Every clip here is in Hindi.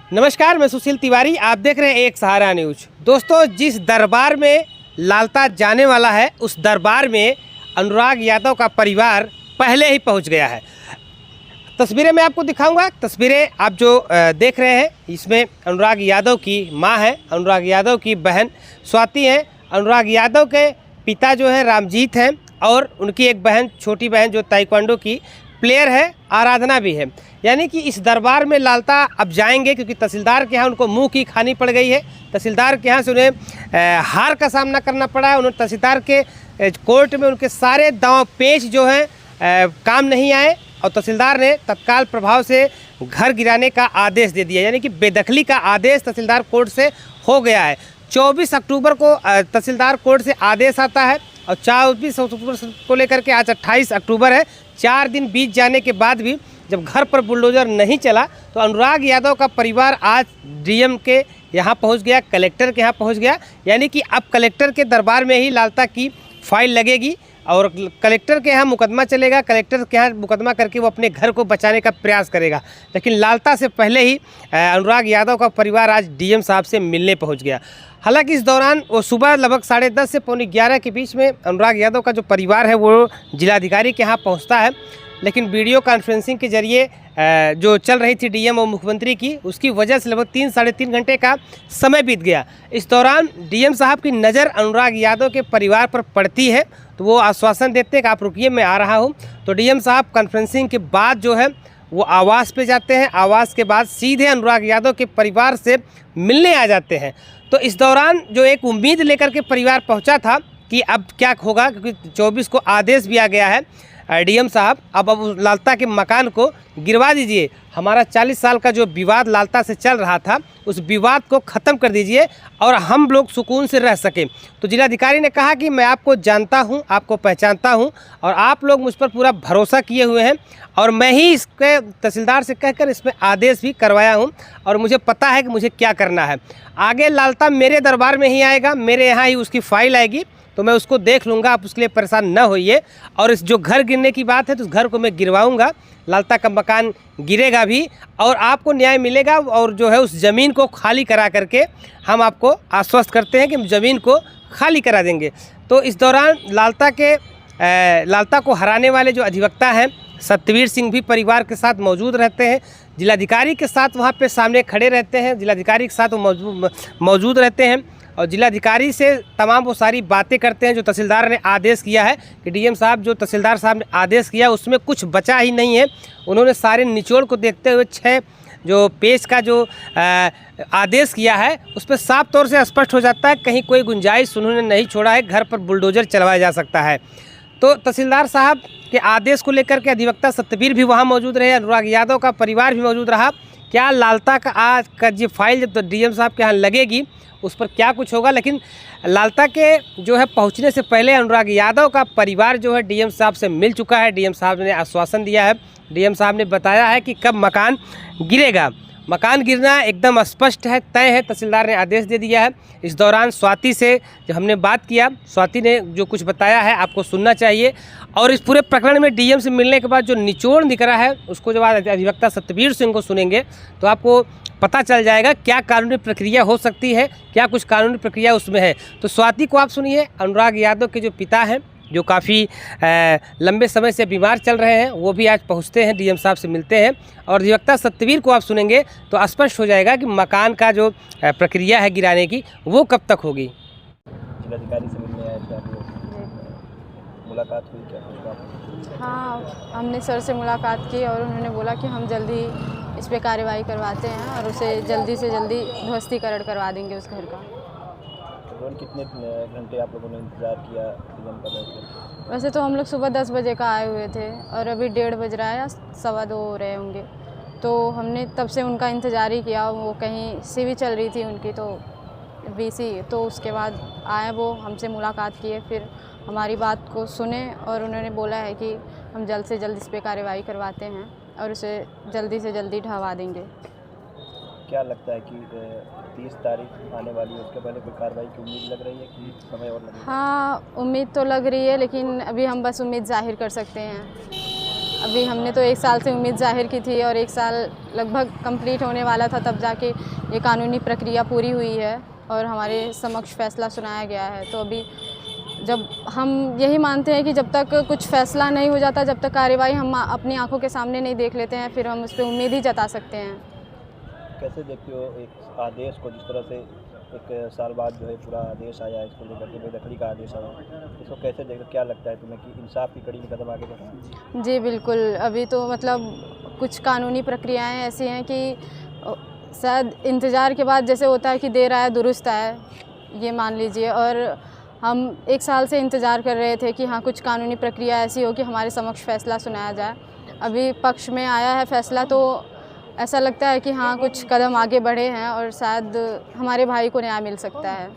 नमस्कार, मैं सुशील तिवारी, आप देख रहे हैं एक सहारा न्यूज। दोस्तों, जिस दरबार में लालता जाने वाला है उस दरबार में अनुराग यादव का परिवार पहले ही पहुंच गया है। तस्वीरें मैं आपको दिखाऊंगा। तस्वीरें आप जो देख रहे हैं इसमें अनुराग यादव की मां है, अनुराग यादव की बहन स्वाति है, अनुराग यादव के पिता जो है रामजीत हैं और उनकी एक बहन, छोटी बहन जो ताइक्वांडो की प्लेयर है, आराधना भी है। यानी कि इस दरबार में लालता अब जाएंगे क्योंकि तहसीलदार के यहाँ उनको मुंह की खानी पड़ गई है। तहसीलदार के यहाँ से उन्हें हार का सामना करना पड़ा है। उन्होंने तहसीलदार के कोर्ट में उनके सारे दांव पेच जो हैं काम नहीं आए और तहसीलदार ने तत्काल प्रभाव से घर गिराने का आदेश दे दिया। यानी कि बेदखली का आदेश तहसीलदार कोर्ट से हो गया है। 24 अक्टूबर को तहसीलदार कोर्ट से आदेश आता है और 24 अक्टूबर को लेकर के आज 28 अक्टूबर है। 4 दिन बीत जाने के बाद भी जब घर पर बुलडोजर नहीं चला तो अनुराग यादव का परिवार आज डीएम के यहाँ पहुँच गया, कलेक्टर के यहाँ पहुँच गया। यानी कि अब कलेक्टर के दरबार में ही लालता की फाइल लगेगी और कलेक्टर के यहाँ मुकदमा चलेगा। कलेक्टर के यहाँ मुकदमा करके वो अपने घर को बचाने का प्रयास करेगा। लेकिन लालता से पहले ही अनुराग यादव का परिवार आज डीएम साहब से मिलने पहुंच गया। हालांकि इस दौरान वो सुबह लगभग 10:30 से पौने 11 के बीच में अनुराग यादव का जो परिवार है वो जिलाधिकारी के यहाँ पहुँचता है। लेकिन वीडियो कॉन्फ्रेंसिंग के जरिए जो चल रही थी डीएम और मुख्यमंत्री की, उसकी वजह से लगभग 3-3.5 घंटे का समय बीत गया। इस दौरान डीएम साहब की नज़र अनुराग यादव के परिवार पर पड़ती है तो वो आश्वासन देते हैं कि आप रुकिए, मैं आ रहा हूं। तो डीएम साहब कॉन्फ्रेंसिंग के बाद जो है वो आवास पे जाते हैं। आवास के बाद सीधे अनुराग यादव के परिवार से मिलने आ जाते हैं। तो इस दौरान जो एक उम्मीद लेकर के परिवार पहुँचा था कि अब क्या होगा, क्योंकि 24 को आदेश भी आ गया है डीएम साहब, अब लालता के मकान को गिरवा दीजिए। हमारा 40 साल का जो विवाद लालता से चल रहा था उस विवाद को ख़त्म कर दीजिए और हम लोग सुकून से रह सकें। तो जिलाधिकारी ने कहा कि मैं आपको जानता हूं, आपको पहचानता हूं और आप लोग मुझ पर पूरा भरोसा किए हुए हैं और मैं ही इसके तहसीलदार से कहकर इसमें आदेश भी करवाया हूं और मुझे पता है कि मुझे क्या करना है। आगे लालता मेरे दरबार में ही आएगा, मेरे यहाँ ही उसकी फ़ाइल आएगी तो मैं उसको देख लूँगा, आप उसके लिए परेशान न होइए। और इस जो घर गिरने की बात है तो उस घर को मैं गिरवाऊँगा, लालता का मकान गिरेगा भी और आपको न्याय मिलेगा। और जो है उस ज़मीन को खाली करा करके हम आपको आश्वस्त करते हैं कि हम ज़मीन को खाली करा देंगे। तो इस दौरान लालता को हराने वाले जो अधिवक्ता हैं सत्यवीर सिंह भी परिवार के साथ मौजूद रहते हैं। जिलाधिकारी के साथ वहाँ पे सामने खड़े रहते हैं, जिलाधिकारी के साथ वो मौजूद रहते हैं और जिलाधिकारी से तमाम वो सारी बातें करते हैं जो तहसीलदार ने आदेश किया है कि डीएम साहब जो तहसीलदार साहब ने आदेश किया उसमें कुछ बचा ही नहीं है। उन्होंने सारे निचोड़ को देखते हुए 6 जो पेज का जो आदेश किया है उस पर साफ तौर से स्पष्ट हो जाता है कहीं कोई गुंजाइश उन्होंने नहीं छोड़ा है, घर पर बुलडोजर चलवाया जा सकता है। तो तहसीलदार साहब के आदेश को लेकर के अधिवक्ता सत्यवीर भी वहाँ मौजूद रहे, अनुराग यादव का परिवार भी मौजूद रहा। क्या लालता का आज का जो फाइल जब तो डीएम साहब के यहाँ लगेगी उस पर क्या कुछ होगा। लेकिन लालता के जो है पहुंचने से पहले अनुराग यादव का परिवार जो है डीएम साहब से मिल चुका है। डीएम साहब ने आश्वासन दिया है, डीएम साहब ने बताया है कि कब मकान गिरेगा। मकान गिरना एकदम स्पष्ट है, तय है, तहसीलदार ने आदेश दे दिया है। इस दौरान स्वाति से जब हमने बात किया, स्वाति ने जो कुछ बताया है आपको सुनना चाहिए। और इस पूरे प्रकरण में डीएम से मिलने के बाद जो निचोड़ निकला है उसको जब अधिवक्ता सत्यवीर सिंह को सुनेंगे तो आपको पता चल जाएगा क्या कानूनी प्रक्रिया हो सकती है, क्या कुछ कानूनी प्रक्रिया उसमें है। तो स्वाति को आप सुनिए। अनुराग यादव के जो पिता हैं जो काफ़ी लंबे समय से बीमार चल रहे हैं वो भी आज पहुंचते हैं, डीएम साहब से मिलते हैं। और अधिवक्ता सत्यवीर को आप सुनेंगे तो स्पष्ट हो जाएगा कि मकान का जो प्रक्रिया है गिराने की वो कब तक होगी। जिलाधिकारी से मिलने आए थे, मुलाकात हुई क्या? हाँ, हमने सर से मुलाकात की और उन्होंने बोला कि हम जल्दी इस पर कार्रवाई करवाते हैं और उसे जल्दी से जल्दी ध्वस्तीकरण करवा देंगे उस घर का। कितने घंटे आप लोगों ने इंतज़ार किया डीएम का? वैसे तो हम लोग सुबह 10 बजे का आए हुए थे और अभी 1:30 बज रहा है या 2:15 हो रहे होंगे। तो हमने तब से उनका इंतज़ार ही किया। वो कहीं सीवी चल रही थी उनकी, तो वीसी, तो उसके बाद आए, वो हमसे मुलाकात किए, फिर हमारी बात को सुने और उन्होंने बोला है कि हम जल्द से जल्द इस पर कार्रवाई करवाते हैं और उसे जल्दी से जल्दी ढहवा देंगे। क्या लगता है कि 30 तारीख आने वाली है, उसके पहले कोई कार्रवाई की उम्मीद लग रही है कि समय और लगेगा? हाँ, उम्मीद तो लग रही है लेकिन अभी हम बस उम्मीद जाहिर कर सकते हैं। अभी हमने तो 1 साल से उम्मीद जाहिर की थी और 1 साल लगभग कंप्लीट होने वाला था, तब जाके ये कानूनी प्रक्रिया पूरी हुई है और हमारे समक्ष फ़ैसला सुनाया गया है। तो अभी जब हम यही मानते हैं कि जब तक कुछ फ़ैसला नहीं हो जाता, जब तक कार्रवाई हम अपनी आंखों के सामने नहीं देख लेते हैं, फिर हम उस पर उम्मीद ही जता सकते हैं। कैसे देखते हो एक आदेश को, जिस तरह से 1 साल बाद जो है पूरा आदेश आया है इसको लेकर के, बेदखली का आदेश आया, इसको कैसे देखते हो? क्या लगता है तुम्हें कि इंसाफ की कड़ी में कदम आगे बढ़ा है? जी बिल्कुल, अभी तो मतलब कुछ कानूनी प्रक्रियाएं ऐसी हैं कि शायद इंतज़ार के बाद जैसे होता है कि देर आया दुरुस्त आया, ये मान लीजिए। और हम 1 साल से इंतज़ार कर रहे थे कि हाँ कुछ कानूनी प्रक्रिया ऐसी हो कि हमारे समक्ष फ़ैसला सुनाया जाए। अभी पक्ष में आया है फ़ैसला, तो ऐसा लगता है कि हाँ कुछ कदम आगे बढ़े हैं और शायद हमारे भाई को न्याय मिल सकता है।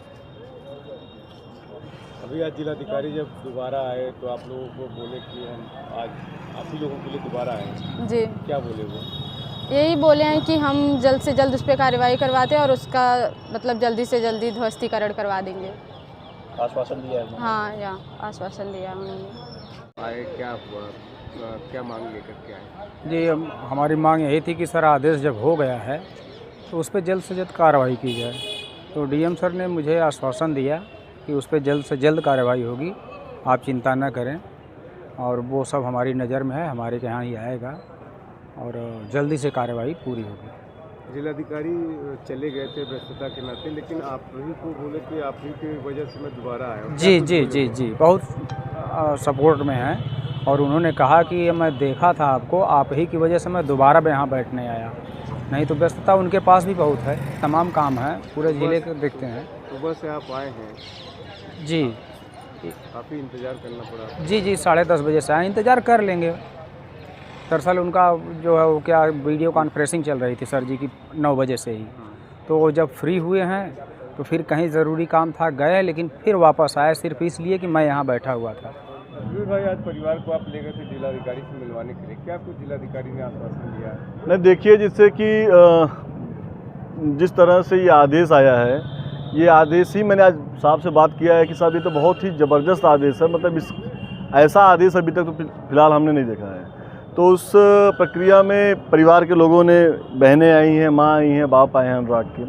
अभी आज जिलाधिकारी जब दोबारा आए तो आप लोगों को बोले कि हम आज आप ही लोगों के लिए दोबारा आए, जी, क्या बोले वो? यही बोले हैं कि हम जल्द से जल्द उस पर कार्रवाई करवाते हैं और उसका मतलब जल्दी से जल्दी ध्वस्तीकरण करवा देंगे। आश्वासन दिया है? हाँ, या आश्वासन दिया उन्होंने। आए, क्या हुआ, क्या मांग लेकर के आए? जी, हमारी मांग यही थी कि सर आदेश जब हो गया है तो उस पर जल्द से जल्द कार्रवाई की जाए। तो डीएम सर ने मुझे आश्वासन दिया कि उस पर जल्द से जल्द कार्रवाई होगी, आप चिंता न करें, और वो सब हमारी नज़र में है, हमारे के यहाँ ही आएगा और जल्दी से कार्रवाई पूरी होगी। जिलाधिकारी चले गए थे व्यस्तता के नाते, लेकिन आप ही को बोले कि आप ही की वजह से मैं दोबारा आया। जी जी जी जी, बहुत सपोर्ट में हैं और उन्होंने कहा कि मैं देखा था आपको, आप ही की वजह से मैं दोबारा यहाँ बैठने आया, नहीं तो व्यस्तता उनके पास भी बहुत है, तमाम काम है, पूरे ज़िले के देखते हैं। सुबह से आप आए हैं? जी, काफ़ी इंतज़ार करना पड़ा। जी जी, 10:30 बजे से आए, इंतज़ार कर लेंगे। दरअसल उनका जो है वो क्या वीडियो कॉन्फ्रेंसिंग चल रही थी सर जी की 9 बजे से ही, तो जब फ्री हुए हैं तो फिर कहीं ज़रूरी काम था गए, लेकिन फिर वापस आए सिर्फ इसलिए कि मैं यहाँ बैठा हुआ था। भाई, आज परिवार को आप ले गए थे जिलाधिकारी से मिलवाने के लिए, क्या कुछ जिलाधिकारी ने आश्वासन दिया? नहीं, देखिए, जिससे कि जिस तरह से ये आदेश आया है, ये आदेश ही मैंने आज साहब से बात किया है कि साहब ये तो बहुत ही ज़बरदस्त आदेश है, मतलब इस ऐसा आदेश अभी तक तो फिलहाल हमने नहीं देखा है। तो उस प्रक्रिया में परिवार के लोगों ने, बहनें आई हैं, माँ आई हैं, बाप आए हैं अनुराग के,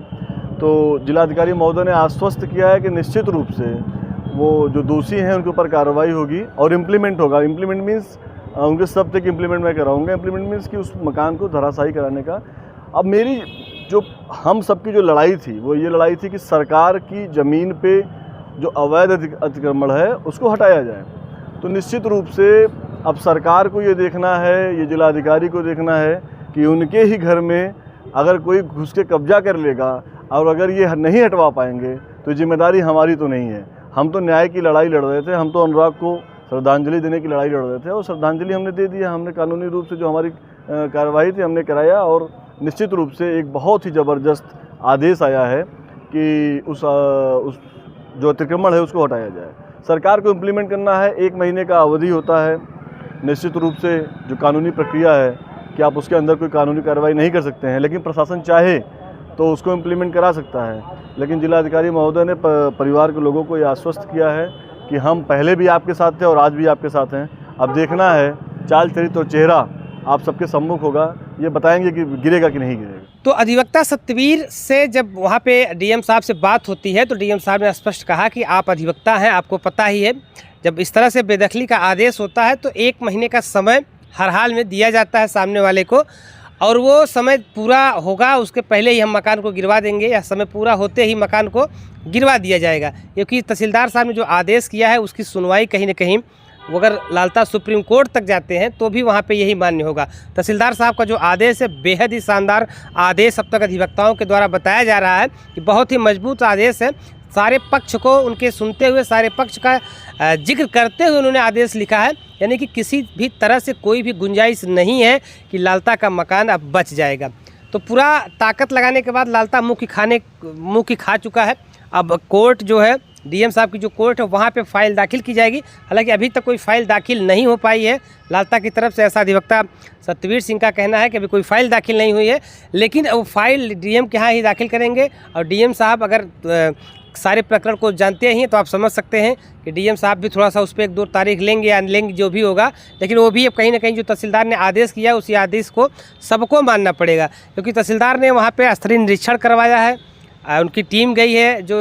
तो जिलाधिकारी महोदय ने आश्वस्त किया है कि निश्चित रूप से वो जो दोषी हैं उनके ऊपर कार्रवाई होगी और इम्प्लीमेंट होगा। इम्प्लीमेंट मीन्स उनके सब तक इम्प्लीमेंट मैं कराऊंगा। इम्प्लीमेंट मीन्स कि उस मकान को धराशायी कराने का। अब मेरी जो हम सबकी जो लड़ाई थी वो ये लड़ाई थी कि सरकार की ज़मीन पे जो अवैध अतिक्रमण है उसको हटाया जाए। तो निश्चित रूप से अब सरकार को ये देखना है, ये जिलाधिकारी को देखना है कि उनके ही घर में अगर कोई घुस के कब्जा कर लेगा और अगर ये नहीं हटवा पाएंगे तो जिम्मेदारी हमारी तो नहीं है। हम तो न्याय की लड़ाई लड़ रहे थे, हम तो अनुराग को श्रद्धांजलि देने की लड़ाई लड़ रहे थे और श्रद्धांजलि हमने दे दिया। हमने कानूनी रूप से जो हमारी कार्रवाई थी हमने कराया और निश्चित रूप से एक बहुत ही ज़बरदस्त आदेश आया है कि उस जो अतिक्रमण है उसको हटाया जाए। सरकार को इम्प्लीमेंट करना है, 1 महीने का अवधि होता है। निश्चित रूप से जो कानूनी प्रक्रिया है कि आप उसके अंदर कोई कानूनी कार्रवाई नहीं कर सकते हैं, लेकिन प्रशासन चाहे तो उसको इम्प्लीमेंट करा सकता है। लेकिन जिलाधिकारी महोदय ने परिवार के लोगों को ये आश्वस्त किया है कि हम पहले भी आपके साथ थे और आज भी आपके साथ हैं। अब देखना है चाल चरित्र और चेहरा आप सबके सम्मुख होगा, ये बताएंगे कि गिरेगा कि नहीं गिरेगा। तो अधिवक्ता सतवीर से जब वहाँ पे डीएम साहब से बात होती है तो डीएम साहब ने स्पष्ट कहा कि आप अधिवक्ता हैं, आपको पता ही है जब इस तरह से बेदखली का आदेश होता है तो 1 महीने का समय हर हाल में दिया जाता है सामने वाले को, और वो समय पूरा होगा उसके पहले ही हम मकान को गिरवा देंगे या समय पूरा होते ही मकान को गिरवा दिया जाएगा। क्योंकि तहसीलदार साहब ने जो आदेश किया है उसकी सुनवाई कहीं न कहीं वो अगर लालता सुप्रीम कोर्ट तक जाते हैं तो भी वहाँ पे यही मान्य होगा। तहसीलदार साहब का जो आदेश है बेहद ही शानदार आदेश अब तक अधिवक्ताओं के द्वारा बताया जा रहा है कि बहुत ही मजबूत आदेश है। सारे पक्ष को उनके सुनते हुए, सारे पक्ष का जिक्र करते हुए उन्होंने आदेश लिखा है, यानी कि किसी भी तरह से कोई भी गुंजाइश नहीं है कि लालता का मकान अब बच जाएगा। तो पूरा ताकत लगाने के बाद लालता मुँह की खा चुका है। अब कोर्ट जो है, डीएम साहब की जो कोर्ट है वहाँ पे फाइल दाखिल की जाएगी। हालांकि अभी तक कोई फाइल दाखिल नहीं हो पाई है लालता की तरफ से, ऐसा अधिवक्ता सतवीर सिंह का कहना है कि अभी कोई फाइल दाखिल नहीं हुई है। लेकिन वो फाइल डीएम के यहाँ ही दाखिल करेंगे और डीएम साहब अगर सारे प्रकरण को जानते ही हैं, तो आप समझ सकते हैं कि डीएम साहब भी थोड़ा सा उस पर 1-2 तारीख लेंगे या लेंगे जो भी होगा, लेकिन वो भी अब कहीं ना कहीं जो तहसीलदार ने आदेश किया उसी आदेश को सबको मानना पड़ेगा, क्योंकि तहसीलदार ने वहाँ पे स्तरीय निरीक्षण करवाया है। उनकी टीम गई है, जो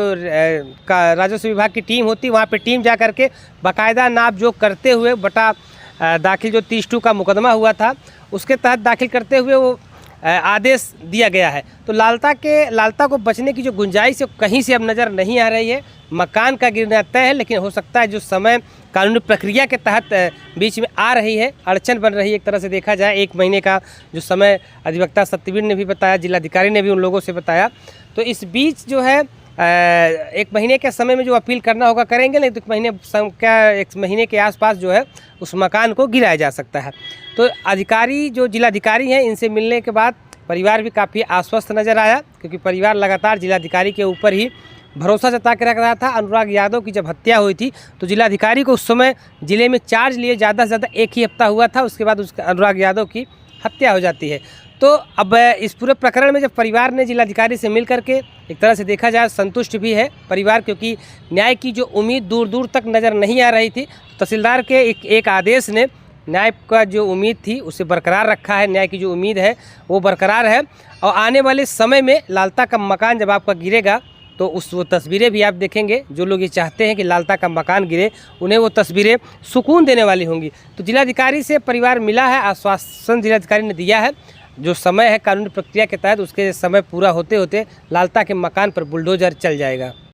राजस्व विभाग की टीम होती है, वहाँ पे टीम जा करके बाकायदा नाप जोख करते हुए बटा दाखिल जो 30-2 का मुकदमा हुआ था उसके तहत दाखिल करते हुए वो आदेश दिया गया है। तो लालता को बचने की जो गुंजाइश है कहीं से अब नज़र नहीं आ रही है। मकान का गिरना तय है, लेकिन हो सकता है जो समय कानूनी प्रक्रिया के तहत बीच में आ रही है, अड़चन बन रही है। एक तरह से देखा जाए 1 महीने का जो समय अधिवक्ता सत्यवीर ने भी बताया, जिलाधिकारी ने भी उन लोगों से बताया, तो इस बीच जो है 1 महीने के समय में जो अपील करना होगा करेंगे, नहीं तो 1 महीने के आसपास जो है उस मकान को गिराया जा सकता है। तो अधिकारी जो जिलाधिकारी हैं इनसे मिलने के बाद परिवार भी काफ़ी आश्वस्त नज़र आया, क्योंकि परिवार लगातार जिलाधिकारी के ऊपर ही भरोसा जता के रख रहा था। अनुराग यादव की जब हत्या हुई थी तो जिलाधिकारी को उस समय ज़िले में चार्ज लिए ज़्यादा से ज़्यादा 1 ही हफ्ता हुआ था, उसके बाद अनुराग यादव की हत्या हो जाती है। तो अब इस पूरे प्रकरण में जब परिवार ने जिलाधिकारी से मिल करके एक तरह से देखा जाए संतुष्ट भी है परिवार, क्योंकि न्याय की जो उम्मीद दूर दूर तक नज़र नहीं आ रही थी। तहसीलदार के एक आदेश ने न्याय का जो उम्मीद थी उसे बरकरार रखा है, न्याय की जो उम्मीद है वो बरकरार है। और आने वाले समय में लालता का मकान जब आपका गिरेगा तो वो तस्वीरें भी आप देखेंगे। जो लोग ये चाहते हैं कि लालता का मकान गिरे, उन्हें वो तस्वीरें सुकून देने वाली होंगी। तो जिलाधिकारी से परिवार मिला है, आश्वासन जिलाधिकारी ने दिया है, जो समय है कानूनी प्रक्रिया के तहत उसके समय पूरा होते होते लालता के मकान पर बुलडोजर चल जाएगा।